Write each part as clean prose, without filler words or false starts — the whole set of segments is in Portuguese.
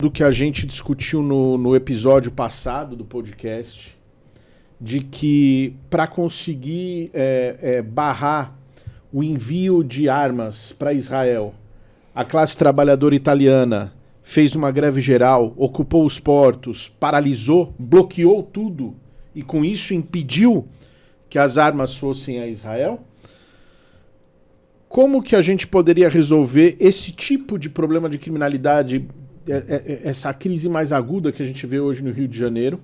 do que a gente discutiu no episódio passado do podcast, de que para conseguir barrar o envio de armas para Israel, a classe trabalhadora italiana fez uma greve geral, ocupou os portos, paralisou, bloqueou tudo e com isso impediu que as armas fossem a Israel. Como que a gente poderia resolver esse tipo de problema de criminalidade, essa crise mais aguda que a gente vê hoje no Rio de Janeiro?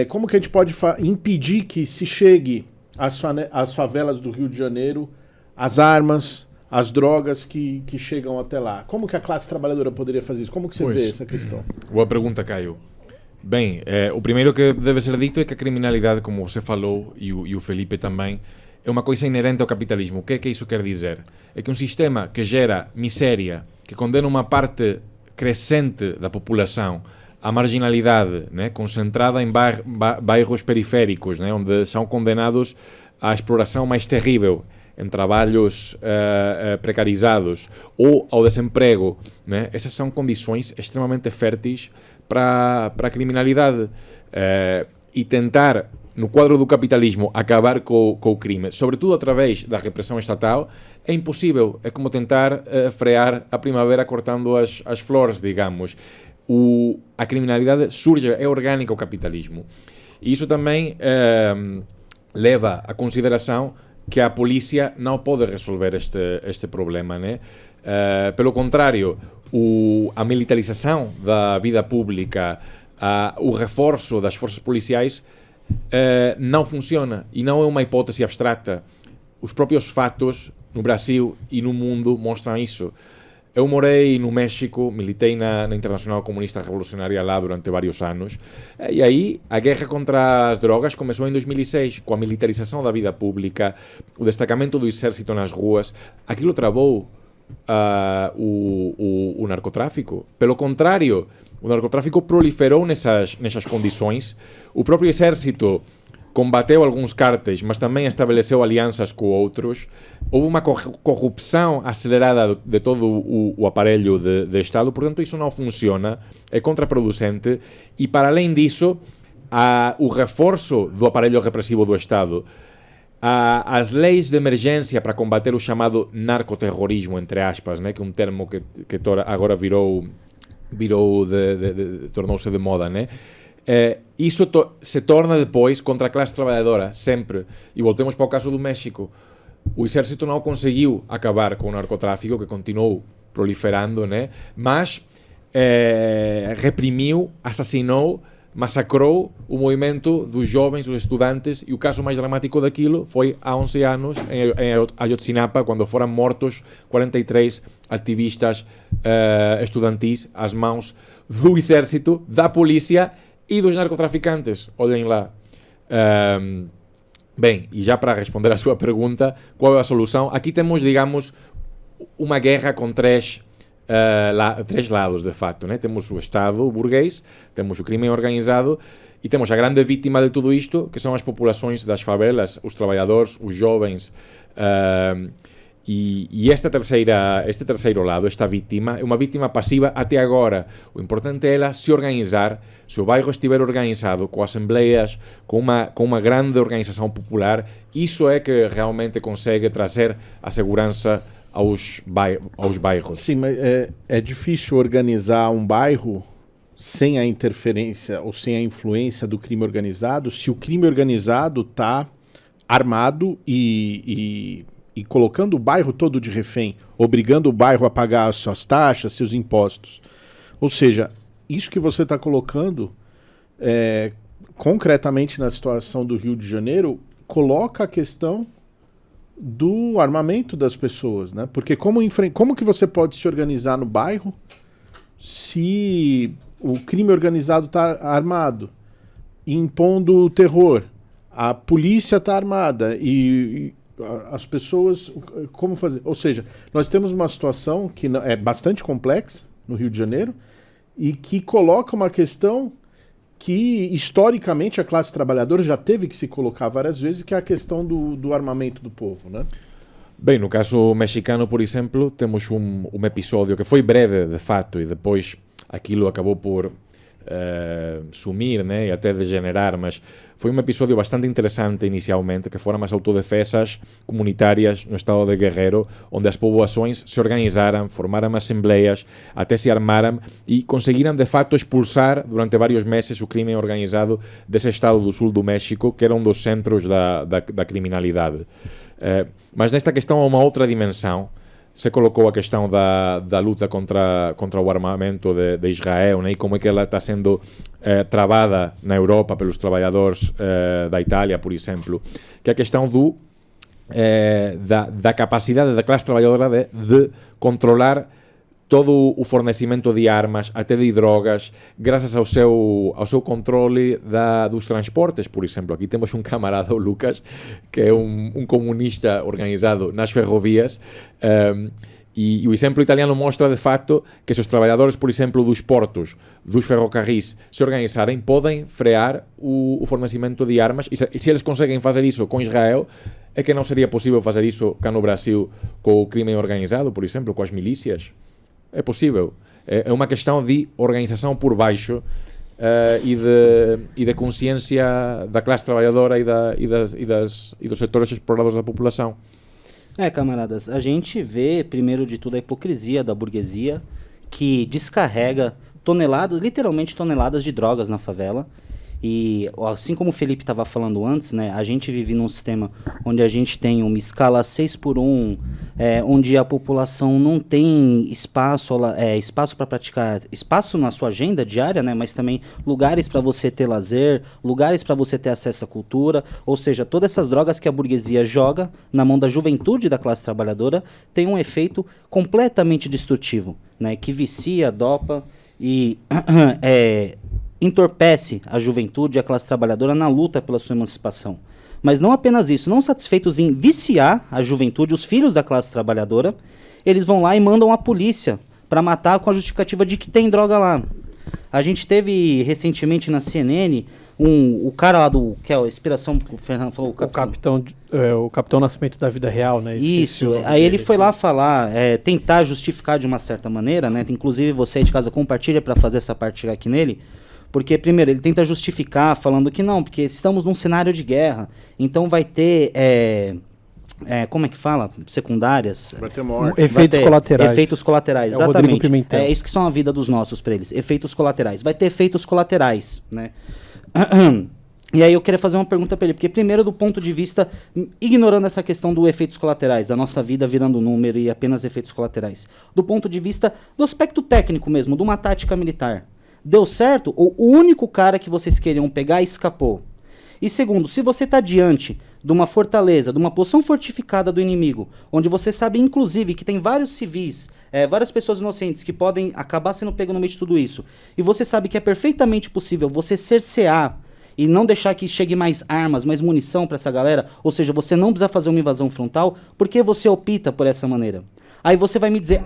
Como que a gente pode impedir que se chegue às favelas do Rio de Janeiro as armas, as drogas que chegam até lá? Como que a classe trabalhadora poderia fazer isso? Como que você vê essa questão? Boa pergunta, Caio. Bem, o primeiro que deve ser dito é que a criminalidade, como você falou, e o Felipe também, é uma coisa inerente ao capitalismo. O que é que isso quer dizer? É que um sistema que gera miséria, que condena uma parte crescente da população à marginalidade, né, concentrada em bairros periféricos, né, onde são condenados à exploração mais terrível, em trabalhos precarizados ou ao desemprego, né? Essas são condições extremamente férteis para a criminalidade. E tentar, no quadro do capitalismo, acabar com o crime, sobretudo através da repressão estatal, é impossível. É como tentar frear a primavera cortando as flores, digamos. A criminalidade surge, é orgânica ao capitalismo. E isso também leva à consideração que a polícia não pode resolver este problema, né? Pelo contrário, a militarização da vida pública, o reforço das forças policiais não funciona e não é uma hipótese abstrata. Os próprios fatos no Brasil e no mundo mostram isso. Eu morei no México, militei na Internacional Comunista Revolucionária lá durante vários anos, e aí a guerra contra as drogas começou em 2006, com a militarização da vida pública, o destacamento do exército nas ruas. Aquilo travou o narcotráfico. Pelo contrário, o narcotráfico proliferou nessas condições. O próprio exército combateu alguns cárteis, mas também estabeleceu alianças com outros. Houve uma corrupção acelerada de todo o aparelho de Estado, portanto isso não funciona, é contraproducente, e para além disso, o reforço do aparelho repressivo do Estado, as leis de emergência para combater o chamado narcoterrorismo, entre aspas, né, que é um termo que agora tornou-se de moda, né? Isso se torna depois contra a classe trabalhadora, sempre. E voltemos para o caso do México. O exército não conseguiu acabar com o narcotráfico, que continuou proliferando, né? Mas reprimiu, assassinou, massacrou o movimento dos jovens, dos estudantes, e o caso mais dramático daquilo foi há 11 anos, em Ayotzinapa, quando foram mortos 43 ativistas estudantis às mãos do exército, da polícia e dos narcotraficantes. Olhem lá. Bem, e já para responder à sua pergunta, qual é a solução? Aqui temos, digamos, uma guerra com três lados, de facto, né? Temos o Estado burguês, temos o crime organizado e temos a grande vítima de tudo isto, que são as populações das favelas, os trabalhadores, os jovens. E este terceiro lado, esta vítima, é uma vítima passiva até agora. O importante é ela se organizar. Se o bairro estiver organizado, com assembleias, com uma grande organização popular, isso é que realmente consegue trazer a segurança aos bairros. Sim, mas é difícil organizar um bairro sem a interferência ou sem a influência do crime organizado, se o crime organizado está armado e colocando o bairro todo de refém, obrigando o bairro a pagar as suas taxas, seus impostos. Ou seja, isso que você está colocando, concretamente na situação do Rio de Janeiro, coloca a questão do armamento das pessoas, né? Porque como que você pode se organizar no bairro se o crime organizado está armado, impondo o terror, a polícia está armada e as pessoas, como fazer? Ou seja, nós temos uma situação que é bastante complexa no Rio de Janeiro e que coloca uma questão que historicamente a classe trabalhadora já teve que se colocar várias vezes, que é a questão do armamento do povo, né? Bem, no caso mexicano, por exemplo, temos um episódio que foi breve, de fato, e depois aquilo acabou por sumir, né, e até degenerar, mas foi um episódio bastante interessante inicialmente, que foram as autodefesas comunitárias no estado de Guerrero, onde as povoações se organizaram, formaram assembleias, até se armaram e conseguiram de facto expulsar durante vários meses o crime organizado desse estado do sul do México, que era um dos centros da criminalidade. Mas nesta questão há uma outra dimensão. Se colocou a questão da luta contra o armamento de Israel, né, e como é que ela está sendo travada na Europa pelos trabalhadores da Itália, por exemplo, que é a questão da capacidade da classe trabalhadora de controlar todo o fornecimento de armas, até de drogas, graças ao seu controle dos transportes, por exemplo. Aqui temos um camarada, o Lucas, que é um comunista organizado nas ferrovias, e o exemplo italiano mostra, de facto, que se os trabalhadores, por exemplo, dos portos, dos ferrocarris, se organizarem, podem frear o fornecimento de armas, e se eles conseguem fazer isso com Israel, é que não seria possível fazer isso cá no Brasil com o crime organizado, por exemplo, com as milícias? É possível. É uma questão de organização por baixo e de consciência da classe trabalhadora e dos setores explorados da população. Camaradas, a gente vê, primeiro de tudo, a hipocrisia da burguesia, que descarrega toneladas, literalmente toneladas de drogas na favela. E assim como o Felipe estava falando antes, né, a gente vive num sistema onde a gente tem uma escala 6:1, onde a população não tem espaço para praticar, espaço na sua agenda diária, né, mas também lugares para você ter lazer, lugares para você ter acesso à cultura, ou seja, todas essas drogas que a burguesia joga na mão da juventude da classe trabalhadora tem um efeito completamente destrutivo, né, que vicia, dopa e entorpece a juventude e a classe trabalhadora na luta pela sua emancipação. Mas não apenas isso, não satisfeitos em viciar a juventude, os filhos da classe trabalhadora, eles vão lá e mandam a polícia para matar com a justificativa de que tem droga lá. A gente teve recentemente na CNN o cara lá que é a inspiração, o Fernando falou, o Capitão Nascimento da Vida Real, né? Isso, aí ele foi lá falar, tentar justificar de uma certa maneira, né? Inclusive você aí de casa compartilha para fazer essa parte chegar aqui nele. Porque, primeiro, ele tenta justificar falando que não, porque estamos num cenário de guerra, então vai ter, como é que fala? Secundárias. Vai ter morte. Efeitos colaterais. Efeitos colaterais, exatamente. É isso que são a vida dos nossos para eles, efeitos colaterais. Vai ter efeitos colaterais, né? E aí eu queria fazer uma pergunta para ele, porque primeiro do ponto de vista, ignorando essa questão dos efeitos colaterais, da nossa vida virando número e apenas efeitos colaterais, do ponto de vista do aspecto técnico mesmo, de uma tática militar. Deu certo? Ou o único cara que vocês queriam pegar escapou? E segundo, se você está diante de uma fortaleza, de uma posição fortificada do inimigo, onde você sabe, inclusive, que tem vários civis, várias pessoas inocentes que podem acabar sendo pegos no meio de tudo isso, e você sabe que é perfeitamente possível você cercear e não deixar que chegue mais armas, mais munição para essa galera, ou seja, você não precisa fazer uma invasão frontal, por que você opta por essa maneira? Aí você vai me dizer,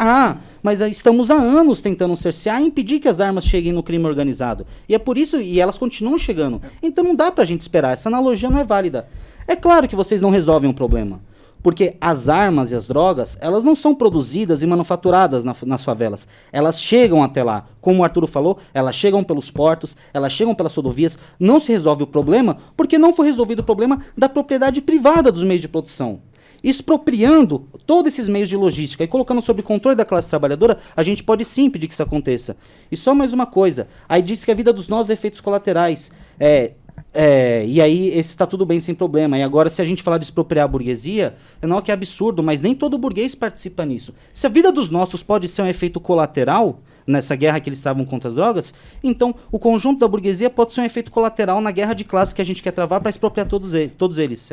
mas estamos há anos tentando cercear e impedir que as armas cheguem no crime organizado. E é por isso, e elas continuam chegando. Então não dá pra gente esperar, essa analogia não é válida. É claro que vocês não resolvem o problema. Porque as armas e as drogas, elas não são produzidas e manufaturadas nas favelas. Elas chegam até lá. Como o Arturo falou, elas chegam pelos portos, elas chegam pelas rodovias. Não se resolve o problema porque não foi resolvido o problema da propriedade privada dos meios de produção. Expropriando todos esses meios de logística e colocando sob controle da classe trabalhadora, a gente pode sim impedir que isso aconteça. E só mais uma coisa, aí diz que a vida dos nossos efeitos colaterais, e aí esse tá tudo bem sem problema. E agora se a gente falar de expropriar a burguesia, não que é absurdo, mas nem todo burguês participa nisso. Se a vida dos nossos pode ser um efeito colateral nessa guerra que eles travam contra as drogas, então o conjunto da burguesia pode ser um efeito colateral na guerra de classe que a gente quer travar para expropriar todos eles.